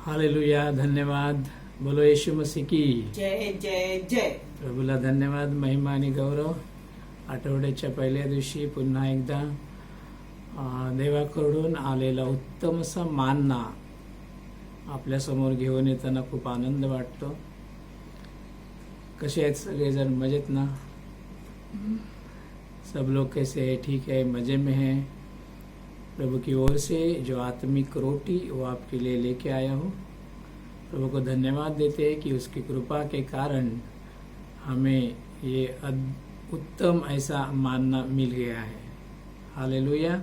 Hallelujah, धन्यवाद. बोलो येशू मसीह की. जय जय जय. प्रभूला धन्यवाद, महिमा आणि गौरव. आठवड्याच्या पहिल्या दिवशी पुन्हा एकदा देवाकडून आलेला उत्तमसा मानना आपल्या समोर घेऊन येताना खूप आनंद वाटतो. कसे आहेत सगळेजण? मजेत ना? सब लोग कैसे हैं? ठीक है, मजे में हैं. प्रभु की ओर से जो आत्मिक रोटी वो आपके लिए लेके आया हूँ. प्रभु को धन्यवाद देते हैं कि उसकी कृपा के कारण हमें ये उत्तम ऐसा मानना मिल गया है. हालेलुया.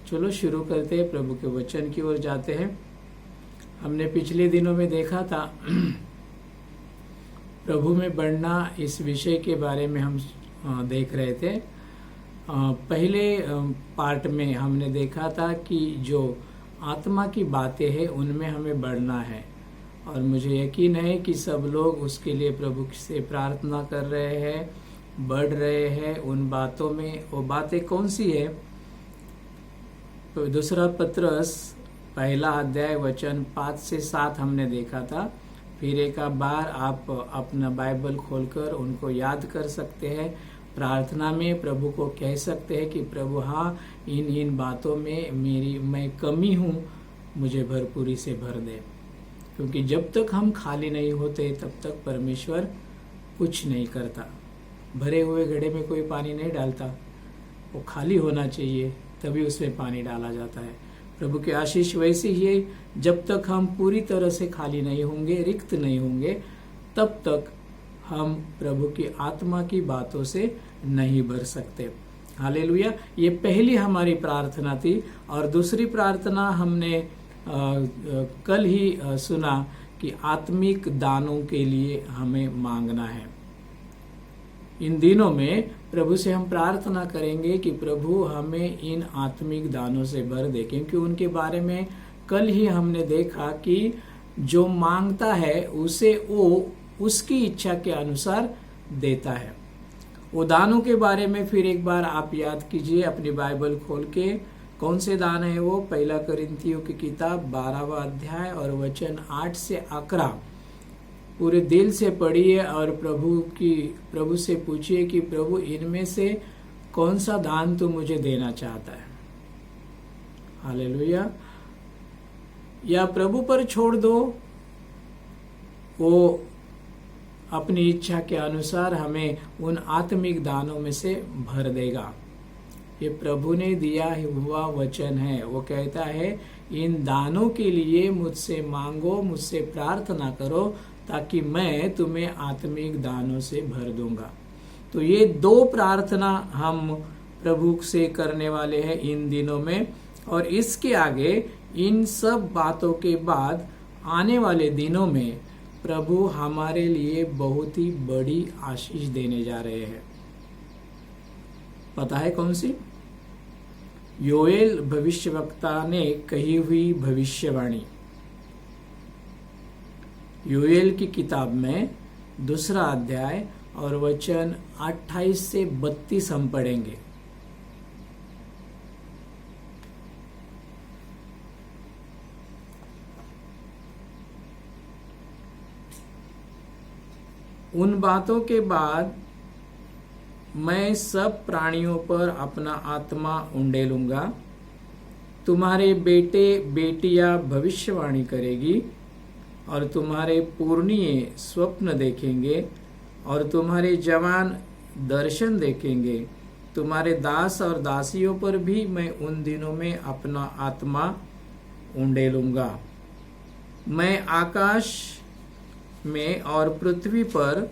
चलो शुरू करते हैं, प्रभु के वचन की ओर जाते हैं. हमने पिछले दिनों में देखा था प्रभु में बढ़ना, इस विषय के बारे में हम देख रहे थे. पहले पार्ट में हमने देखा था कि जो आत्मा की बातें हैं उनमें हमें बढ़ना है, और मुझे यकीन है कि सब लोग उसके लिए प्रभु से प्रार्थना कर रहे हैं, बढ़ रहे हैं उन बातों में. वो बातें कौन सी है? तो दूसरा पत्रस पहला अध्याय वचन 5 से 7 हमने देखा था. फिर एक बार आप अपना बाइबल खोलकर उनको याद कर सकते हैं. प्रार्थना में प्रभु को कह सकते हैं कि प्रभु हाँ, इन बातों में मैं कमी हूँ, मुझे भरपूरी से भर दे. क्योंकि जब तक हम खाली नहीं होते तब तक परमेश्वर कुछ नहीं करता. भरे हुए घड़े में कोई पानी नहीं डालता, वो खाली होना चाहिए तभी उसमें पानी डाला जाता है. प्रभु की आशीष वैसी ही है. जब तक हम पूरी तरह से खाली नहीं होंगे, रिक्त नहीं होंगे, तब तक हम प्रभु की आत्मा की बातों से नहीं भर सकते. हालेलुया. ये पहली हमारी प्रार्थना थी. और दूसरी प्रार्थना हमने कल ही सुना कि आत्मिक दानों के लिए हमें मांगना है. इन दिनों में प्रभु से हम प्रार्थना करेंगे कि प्रभु हमें इन आत्मिक दानों से भर दे, क्योंकि उनके बारे में कल ही हमने देखा कि जो मांगता है उसे वो उसकी इच्छा के अनुसार देता है. वो दानों के बारे में फिर एक बार आप याद कीजिए अपनी बाइबल खोल के. कौन से दान है वो? पहला कोरिन्थियों की किताब 12वां अध्याय और वचन 8 से 11 पूरे दिल से पढ़िए और प्रभु से पूछिए कि प्रभु इनमें से कौन सा दान तू मुझे देना चाहता है. हालेलुया. या प्रभु पर छोड़ दो, वो अपनी इच्छा के अनुसार हमें उन आत्मिक दानों में से भर देगा. ये प्रभु ने दिया हुआ वचन है. वो कहता है इन दानों के लिए मुझसे मांगो, मुझसे प्रार्थना करो, ताकि मैं तुम्हें आत्मिक दानों से भर दूंगा. तो ये दो प्रार्थना हम प्रभु से करने वाले हैं इन दिनों में. और इसके आगे इन सब बातों के बाद आने वाले दिनों में प्रभु हमारे लिए बहुत ही बड़ी आशीष देने जा रहे हैं. पता है कौन सी? योएल भविष्यवक्ता ने कही हुई भविष्यवाणी. योएल की किताब में 2 अध्याय और वचन 28 से 32 हम पढ़ेंगे. उन बातों के बाद मैं सब प्राणियों पर अपना आत्मा उंडेलूंगा. तुम्हारे बेटे बेटियां भविष्यवाणी करेगी, और तुम्हारे पुरनिये स्वप्न देखेंगे, और तुम्हारे जवान दर्शन देखेंगे. तुम्हारे दास और दासियों पर भी मैं उन दिनों में अपना आत्मा उंडेलूंगा. मैं आकाश में और पृथ्वी पर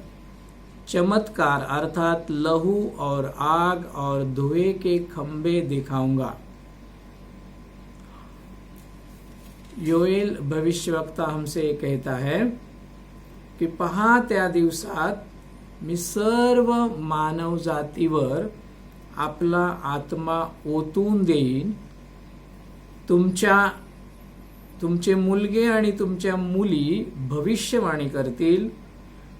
चमत्कार अर्थात लहू और आग और धुएं के खंभे दिखाऊंगा. योएल भविष्यवक्ता हमसे कहता है की पहा त्या दिवसात मी सर्व मानव जातीवर आपला आत्मा ओतून देईन. तुमचे मुलगे आणि तुमच्या मुली भविष्यवाणी करतील,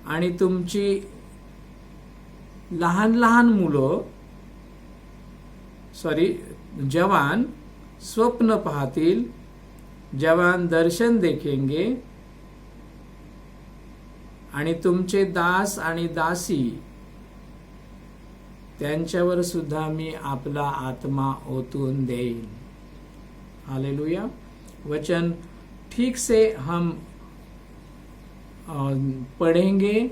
आणि तुमची लहान लहान मुलं जवान स्वप्न पाहतील, जवान दर्शन देखेंगे आणि तुमचे दास आणि दासी त्यांच्यावर सुद्धा मी आपला आत्मा ओतून देईन। हालेलुया। वचन ठीक से हम पढ़ेंगे,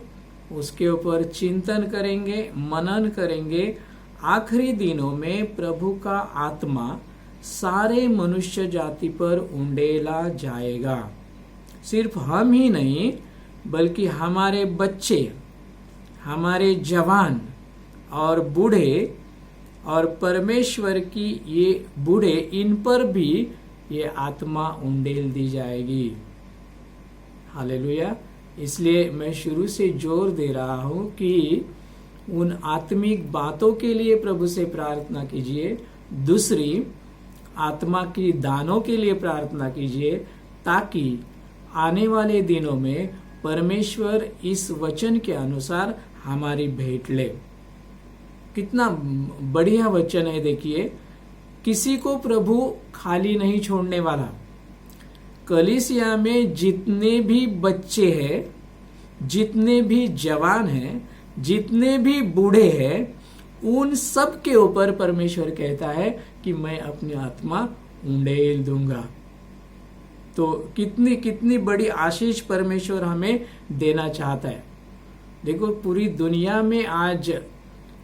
उसके ऊपर चिंतन करेंगे, मनन करेंगे। आखिरी दिनों में प्रभु का आत्मा सारे मनुष्य जाति पर उंडेला जाएगा। सिर्फ हम ही नहीं बल्कि हमारे बच्चे, हमारे जवान और बूढ़े और परमेश्वर की ये बूढ़े, इन पर भी ये आत्मा उंडेल दी जाएगी। हालेलुया। इसलिए मैं शुरू से जोर दे रहा हूं कि उन आत्मिक बातों के लिए प्रभु से प्रार्थना कीजिए। दूसरी, आत्मा की दानों के लिए प्रार्थना कीजिए, ताकि आने वाले दिनों में परमेश्वर इस वचन के अनुसार हमारी भेंट ले। कितना बढ़िया वचन है, देखिए। किसी को प्रभु खाली नहीं छोड़ने वाला। कलीसिया में जितने भी बच्चे हैं, जितने भी जवान हैं, जितने भी बूढ़े हैं, उन सब के ऊपर परमेश्वर कहता है कि मैं अपनी आत्मा उंडेल दूंगा। तो कितनी कितनी बड़ी आशीष परमेश्वर हमें देना चाहता है। देखो, पूरी दुनिया में आज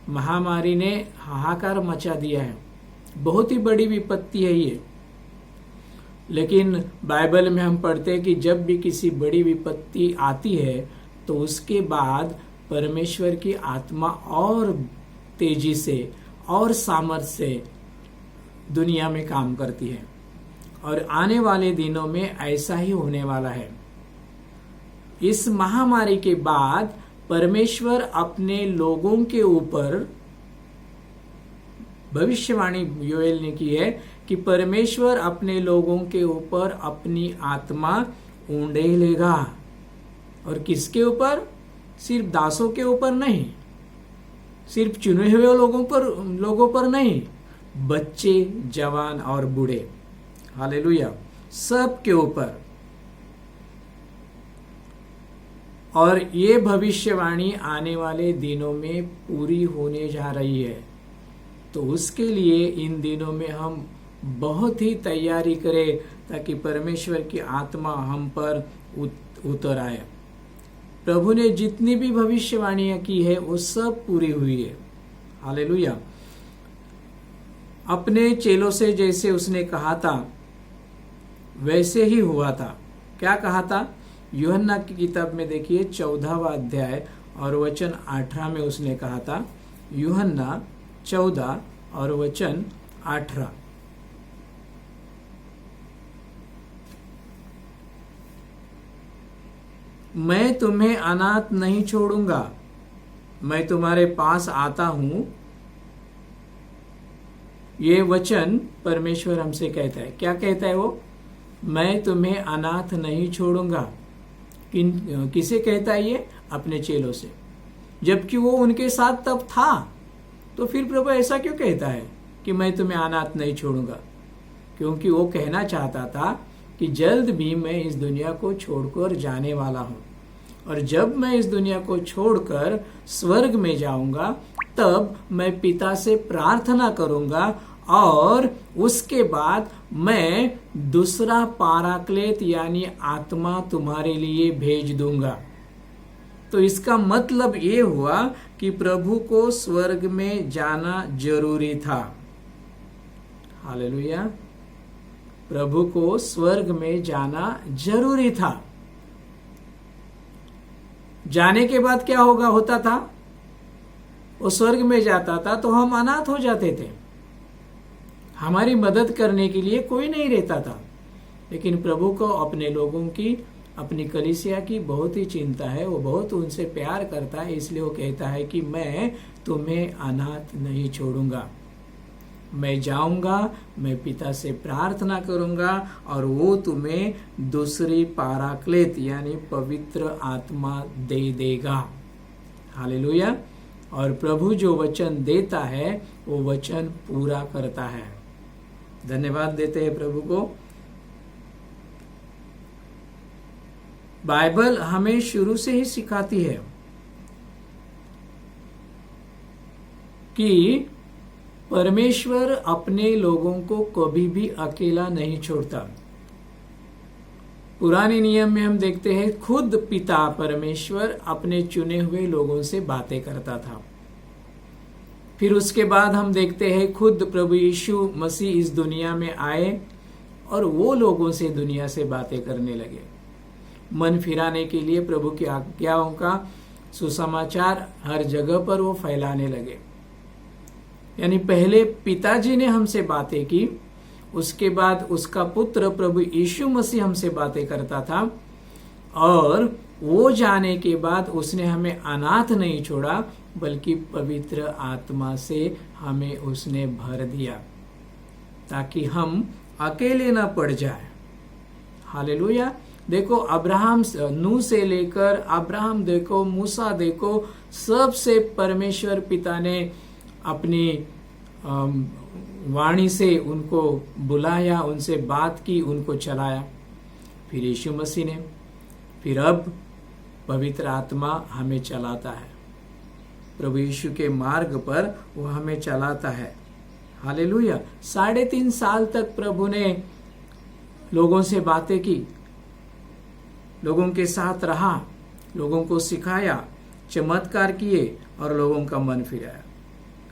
महामारी ने हाहाकार मचा दिया है। बहुत ही बड़ी विपत्ति है ये। लेकिन बाइबल में हम पढ़ते हैं कि जब भी किसी बड़ी विपत्ति आती है तो उसके बाद परमेश्वर की आत्मा और तेजी से और सामर्थ्य से दुनिया में काम करती है। और आने वाले दिनों में ऐसा ही होने वाला है। इस महामारी के बाद परमेश्वर अपने लोगों के ऊपर, भविष्यवाणी योएल ने की है कि परमेश्वर अपने लोगों के ऊपर अपनी आत्मा उंडेलेगा। और किसके ऊपर? सिर्फ दासों के ऊपर नहीं, सिर्फ चुने हुए लोगों पर नहीं, बच्चे, जवान और बूढ़े, हालेलुया, सब के ऊपर। और ये भविष्यवाणी आने वाले दिनों में पूरी होने जा रही है। तो उसके लिए इन दिनों में हम बहुत ही तैयारी करें, ताकि परमेश्वर की आत्मा हम पर उतर आए। प्रभु ने जितनी भी भविष्यवाणियां की है वो सब पूरी हुई है। हालेलुया। अपने चेलों से जैसे उसने कहा था वैसे ही हुआ था। क्या कहा था? यूहन्ना की किताब में देखिए 14वां अध्याय और वचन 18 में उसने कहा था। यूहन्ना 14 और वचन 18। मैं तुम्हें अनाथ नहीं छोड़ूंगा, मैं तुम्हारे पास आता हूं। ये वचन परमेश्वर हमसे कहता है। क्या कहता है वो? मैं तुम्हें अनाथ नहीं छोड़ूंगा। किसे कहता है ये? अपने चेलों से। जबकि वो उनके साथ तब था, तो फिर प्रभु ऐसा क्यों कहता है कि मैं तुम्हें अनाथ नहीं छोड़ूंगा? क्योंकि वो कहना चाहता था कि जल्द भी मैं इस दुनिया को छोड़कर जाने वाला हूं, और जब मैं इस दुनिया को छोड़कर स्वर्ग में जाऊंगा तब मैं पिता से प्रार्थना करूंगा, और उसके बाद मैं दूसरा पाराक्लेत यानी आत्मा तुम्हारे लिए भेज दूंगा। तो इसका मतलब ये हुआ कि प्रभु को स्वर्ग में जाना जरूरी था। हालेलुया। प्रभु को स्वर्ग में जाना जरूरी था। जाने के बाद क्या होता था? वो स्वर्ग में जाता था तो हम अनाथ हो जाते थे। हमारी मदद करने के लिए कोई नहीं रहता था। लेकिन प्रभु को अपने लोगों की, अपनी कलीसिया की बहुत ही चिंता है। वो बहुत उनसे प्यार करता है, इसलिए वो कहता है कि मैं तुम्हें अनाथ नहीं छोड़ूंगा। मैं जाऊंगा, मैं पिता से प्रार्थना करूंगा, और वो तुम्हें दूसरी पाराक्लेत यानी पवित्र आत्मा दे देगा। हालेलुया। और प्रभु जो वचन देता है वो वचन पूरा करता है। धन्यवाद देते हैं प्रभु को। बाइबल हमें शुरू से ही सिखाती है कि परमेश्वर अपने लोगों को कभी भी अकेला नहीं छोड़ता। पुराने नियम में हम देखते हैं खुद पिता परमेश्वर अपने चुने हुए लोगों से बातें करता था। फिर उसके बाद हम देखते हैं खुद प्रभु यीशु मसीह इस दुनिया में आए और वो लोगों से दुनिया से बातें करने लगे। मन फिराने के लिए प्रभु की आज्ञाओं का सुसमाचार हर जगह पर वो फैलाने लगे। यानी पहले पिताजी ने हमसे बातें की, उसके बाद उसका पुत्र प्रभु यीशु मसीह हमसे बातें करता था, और वो जाने के बाद उसने हमें अनाथ नहीं छोड़ा बल्कि पवित्र आत्मा से हमें उसने भर दिया ताकि हम अकेले ना पड़ जाए। हालेलुया। देखो अब्राहम, नूह से लेकर अब्राहम देखो, मूसा देखो, सबसे परमेश्वर पिता ने अपनी वाणी से उनको बुलाया, उनसे बात की, उनको चलाया। फिर यीशु मसीह ने, फिर अब पवित्र आत्मा हमें चलाता है। प्रभु यीशु के मार्ग पर वो हमें चलाता है। हालेलुया। 3.5 साल तक प्रभु ने लोगों से बातें की, लोगों के साथ रहा, लोगों को सिखाया, चमत्कार किए और लोगों का मन फिराया।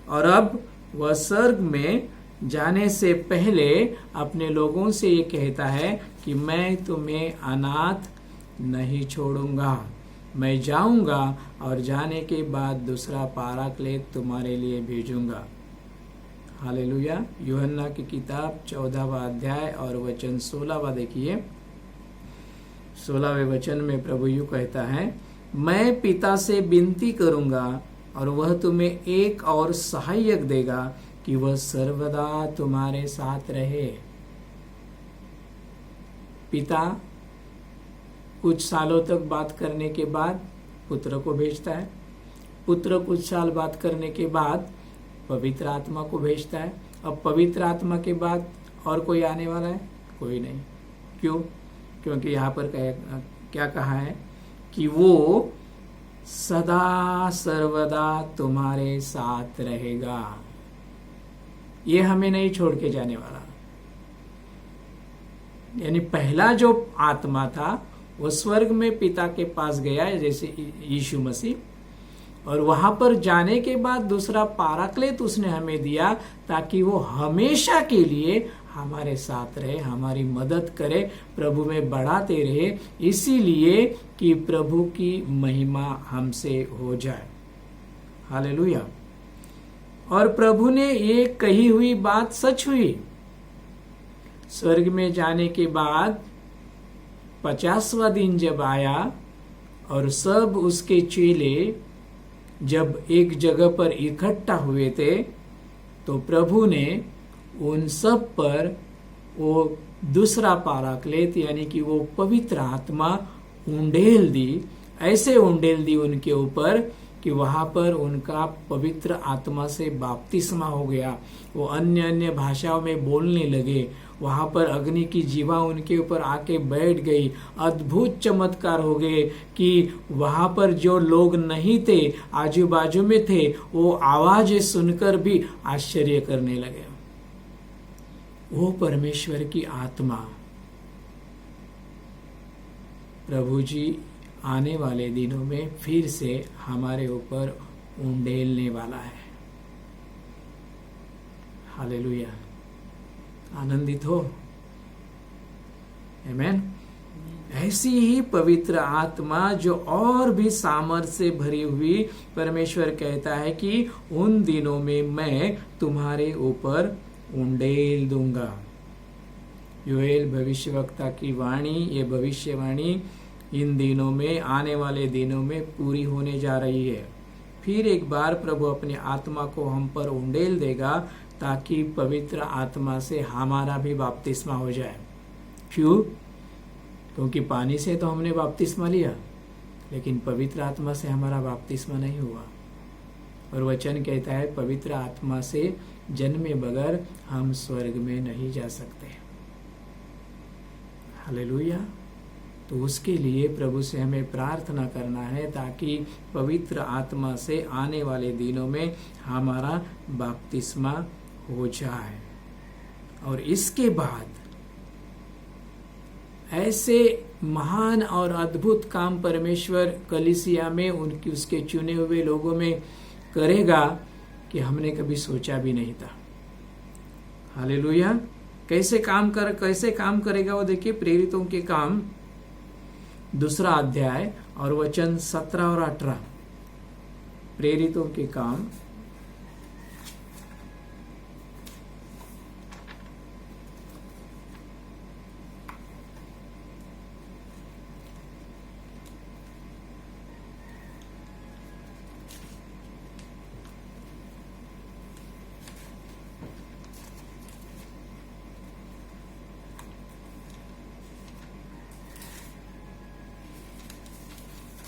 और अब वह स्वर्ग में जाने से पहले अपने लोगों से ये कहता है कि मैं तुम्हें अनाथ नहीं छोड़ूंगा, मैं जाऊंगा और जाने के बाद दूसरा पाराक्लेत तुम्हारे लिए भेजूंगा। हालेलुया। यूहन्ना की किताब 14वां अध्याय और वचन 16वां देखिए। 16वें वचन में प्रभु यूं कहता है, मैं पिता से विनती करूंगा और वह तुम्हें एक और सहायक देगा कि वह सर्वदा तुम्हारे साथ रहे। पिता कुछ सालों तक बात करने के बाद पुत्र को भेजता है, पुत्र कुछ साल बात करने के बाद पवित्र आत्मा को भेजता है। अब पवित्र आत्मा के बाद और कोई आने वाला है? कोई नहीं। क्यों? क्योंकि यहाँ पर क्या कहा है कि वो सदा सर्वदा तुम्हारे साथ रहेगा। ये हमें नहीं छोड़ के जाने वाला। यानी पहला जो आत्मा था वो स्वर्ग में पिता के पास गया, जैसे यीशु मसीह, और वहां पर जाने के बाद दूसरा पाराक्लेत उसने हमें दिया ताकि वो हमेशा के लिए हमारे साथ रहे, हमारी मदद करे, प्रभु में बढ़ाते रहे, इसीलिए कि प्रभु की महिमा हमसे हो जाए। हालेलुया। और प्रभु ने ये कही हुई बात सच हुई। स्वर्ग में जाने के बाद 50वां दिन जब आया और सब उसके चेले जब एक जगह पर इकट्ठा हुए थे, तो प्रभु ने उन सब पर वो दूसरा पाराक्लेत यानी कि वो पवित्र आत्मा उंडेल दी। ऐसे उंडेल दी उनके ऊपर कि वहां पर उनका पवित्र आत्मा से बपतिस्मा हो गया। वो अन्य अन्य भाषाओं में बोलने लगे। वहां पर अग्नि की जीवा उनके ऊपर आके बैठ गई। अद्भुत चमत्कार हो गए कि वहां पर जो लोग नहीं थे, आजू बाजू में थे, वो आवाजें सुनकर भी आश्चर्य करने लगे। वो परमेश्वर की आत्मा प्रभु जी आने वाले दिनों में फिर से हमारे ऊपर उंडेलने वाला है। हालेलुया। आनंदित हो? आमेन। ऐसी ही पवित्र आत्मा जो और भी सामर्थ्य से भरी हुई, परमेश्वर कहता है कि उन दिनों में मैं तुम्हारे ऊपर उंडेल दूंगा। योएल भविष्यवक्ता की वाणी, ये भविष्यवाणी इन दिनों में, आने वाले दिनों में पूरी होने जा रही है। फिर एक बार प्रभु अपनी आत्मा को हम पर उंडेल देगा ताकि पवित्र आत्मा से हमारा भी बपतिस्मा हो जाए। क्यों? क्योंकि पानी से तो हमने बपतिस्मा लिया, लेकिन पवित्र आत्मा से हमारा बपतिस्मा नहीं हुआ। और वचन कहता है पवित्र आत्मा से जन्मे बगैर हम स्वर्ग में नहीं जा सकते। हालेलुया। तो उसके लिए प्रभु से हमें प्रार्थना करना है ताकि पवित्र आत्मा से आने वाले दिनों में हमारा बपतिस्मा हो जाए। और इसके बाद ऐसे महान और अद्भुत काम परमेश्वर कलीसिया में उसके चुने हुए लोगों में करेगा कि हमने कभी सोचा भी नहीं था। हालेलुया। कैसे काम करेगा वो देखिए, प्रेरितों के काम 2 अध्याय और वचन 17 और 18। प्रेरितों के काम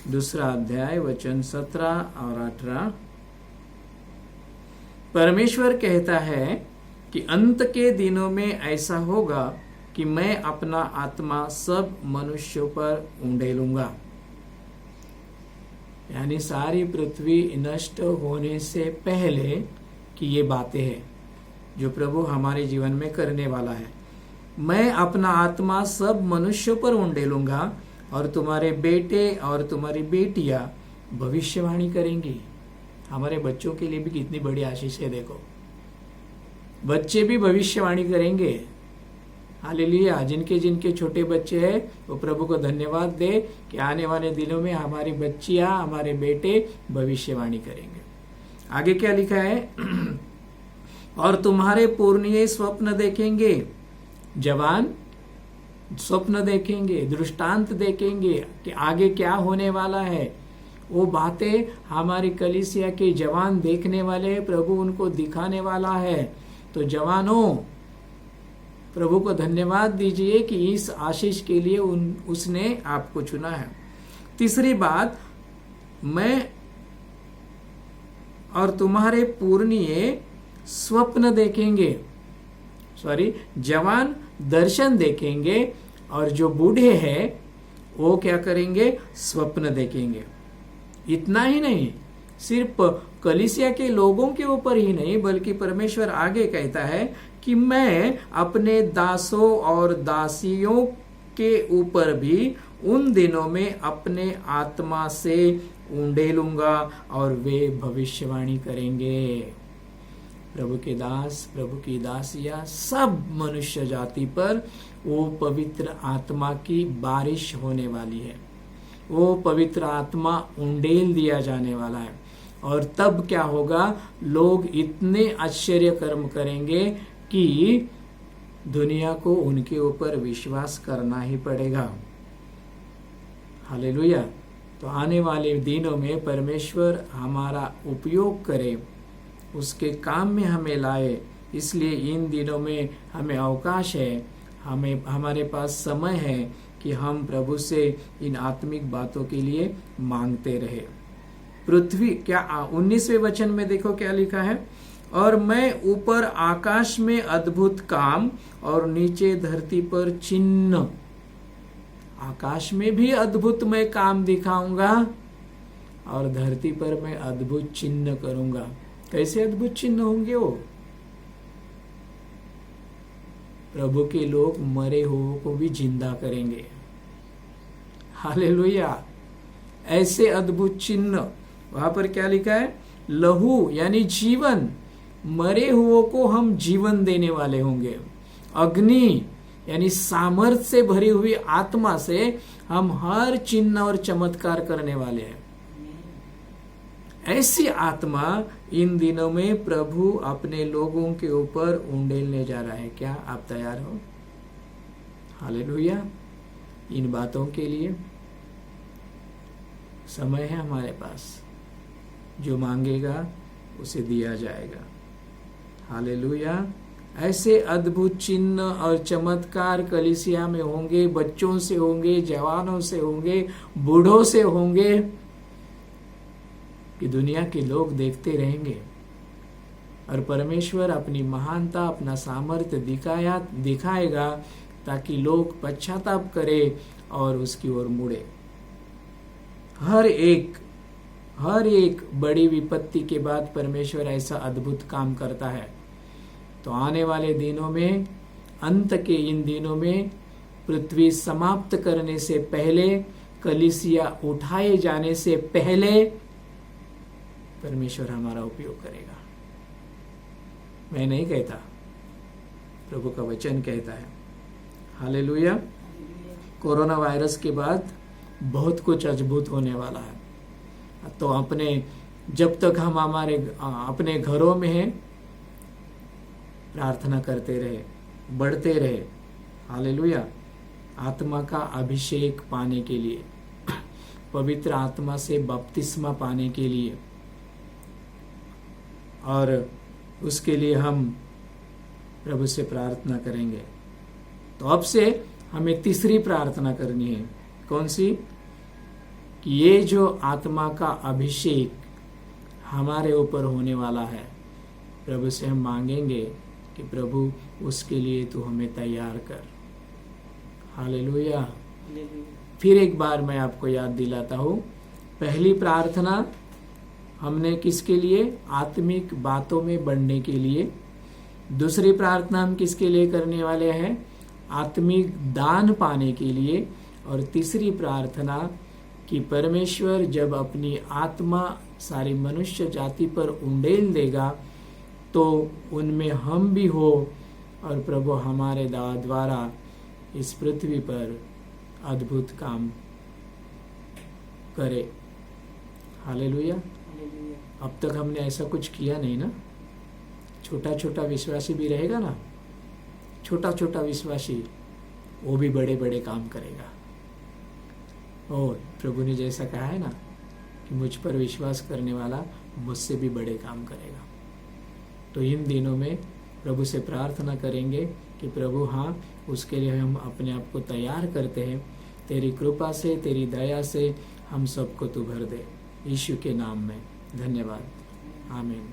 2 अध्याय वचन 17 और 18। परमेश्वर कहता है कि अंत के दिनों में ऐसा होगा कि मैं अपना आत्मा सब मनुष्यों पर उंडेलूंगा। यानी सारी पृथ्वी नष्ट होने से पहले की ये बातें हैं जो प्रभु हमारे जीवन में करने वाला है। मैं अपना आत्मा सब मनुष्यों पर उंडेलूंगा और तुम्हारे बेटे और तुम्हारी बेटियां भविष्यवाणी करेंगी। हमारे बच्चों के लिए भी कितनी बड़ी आशीष है। देखो, बच्चे भी भविष्यवाणी करेंगे। हालेलुया। जिनके जिनके छोटे बच्चे हैं वो प्रभु को धन्यवाद दे कि आने वाले दिनों में हमारी बच्चियां, हमारे बेटे भविष्यवाणी करेंगे। आगे क्या लिखा है? और तुम्हारे पुरनिये स्वप्न देखेंगे। जवान स्वप्न देखेंगे, दृष्टांत देखेंगे कि आगे क्या होने वाला है। वो बातें हमारी कलीसिया के जवान देखने वाले हैं, प्रभु उनको दिखाने वाला है। तो जवानों, प्रभु को धन्यवाद दीजिए कि इस आशीष के लिए उसने आपको चुना है। तीसरी बात, मैं और तुम्हारे पुरनिये स्वप्न देखेंगे। जवान दर्शन देखेंगे और जो बूढ़े हैं वो क्या करेंगे? स्वप्न देखेंगे। इतना ही नहीं, सिर्फ कलीसिया के लोगों के ऊपर ही नहीं बल्कि परमेश्वर आगे कहता है कि मैं अपने दासों और दासियों के ऊपर भी उन दिनों में अपने आत्मा से उंडेलूंगा और वे भविष्यवाणी करेंगे। प्रभु के दास, प्रभु की दासियां, सब मनुष्य जाति पर वो पवित्र आत्मा की बारिश होने वाली है। वो पवित्र आत्मा उंडेल दिया जाने वाला है। और तब क्या होगा? लोग इतने आश्चर्य कर्म करेंगे कि दुनिया को उनके ऊपर विश्वास करना ही पड़ेगा। हालेलुया। तो आने वाले दिनों में परमेश्वर हमारा उपयोग करे, उसके काम में हमें लाए। इसलिए इन दिनों में हमें अवकाश है, हमारे पास समय है कि हम प्रभु से इन आत्मिक बातों के लिए मांगते रहे। पृथ्वी क्या 19वें वचन में देखो क्या लिखा है? और मैं ऊपर आकाश में अद्भुत काम और नीचे धरती पर चिन्ह। आकाश में भी अद्भुत मैं काम दिखाऊंगा और धरती पर मैं अद्भुत चिन्ह करूंगा। कैसे अद्भुत चिन्ह होंगे वो? प्रभु के लोग मरे हुओं को भी जिंदा करेंगे। हालेलुया। ऐसे अद्भुत चिन्ह। वहां पर क्या लिखा है? लहू यानी जीवन, मरे हुओं को हम जीवन देने वाले होंगे। अग्नि यानी सामर्थ्य से भरी हुई आत्मा से हम हर चिन्ह और चमत्कार करने वाले हैं। ऐसी आत्मा इन दिनों में प्रभु अपने लोगों के ऊपर उंडेलने जा रहा है। क्या आप तैयार हो? हालेलुया। इन बातों के लिए समय है हमारे पास। जो मांगेगा उसे दिया जाएगा। हालेलुया। ऐसे अद्भुत चिन्ह और चमत्कार कलीसिया में होंगे, बच्चों से होंगे, जवानों से होंगे, बूढ़ों से होंगे कि दुनिया के लोग देखते रहेंगे। और परमेश्वर अपनी महानता, अपना सामर्थ्य दिखाएगा ताकि लोग पश्चाताप करें और उसकी ओर मुड़े। हर एक बड़ी विपत्ति के बाद परमेश्वर ऐसा अद्भुत काम करता है। तो आने वाले दिनों में, अंत के इन दिनों में, पृथ्वी समाप्त करने से पहले, कलीसिया उठाए जाने से पहले परमेश्वर हमारा उपयोग करेगा। मैं नहीं कहता, प्रभु का वचन कहता है। हालेलुया। कोरोना वायरस के बाद बहुत कुछ अद्भुत होने वाला है। तो जब तक हम अपने घरों में हैं, प्रार्थना करते रहे, बढ़ते रहे। हालेलुया। आत्मा का अभिषेक पाने के लिए, पवित्र आत्मा से बपतिस्मा पाने के लिए, और उसके लिए हम प्रभु से प्रार्थना करेंगे। तो अब से हमें तीसरी प्रार्थना करनी है। कौन सी? कि ये जो आत्मा का अभिषेक हमारे ऊपर होने वाला है, प्रभु से हम मांगेंगे कि प्रभु उसके लिए तू हमें तैयार कर। हालेलुया। फिर एक बार मैं आपको याद दिलाता हूँ। पहली प्रार्थना हमने किसके लिए? आत्मिक बातों में बढ़ने के लिए। दूसरी प्रार्थना हम किसके लिए करने वाले हैं? आत्मिक दान पाने के लिए। और तीसरी प्रार्थना कि परमेश्वर जब अपनी आत्मा सारी मनुष्य जाति पर उंडेल देगा तो उनमें हम भी हो, और प्रभु हमारे द्वारा इस पृथ्वी पर अद्भुत काम करे। हालेलुया। अब तक हमने ऐसा कुछ किया नहीं ना। छोटा छोटा विश्वासी भी रहेगा ना, छोटा छोटा विश्वासी, वो भी बड़े बड़े काम करेगा। और प्रभु ने जैसा कहा है ना कि मुझ पर विश्वास करने वाला मुझसे भी बड़े काम करेगा। तो इन दिनों में प्रभु से प्रार्थना करेंगे कि प्रभु हाँ, उसके लिए हम अपने आप को तैयार करते हैं। तेरी कृपा से, तेरी दया से हम सबको तू भर दे। यीशु के नाम में धन्यवाद। आमीन।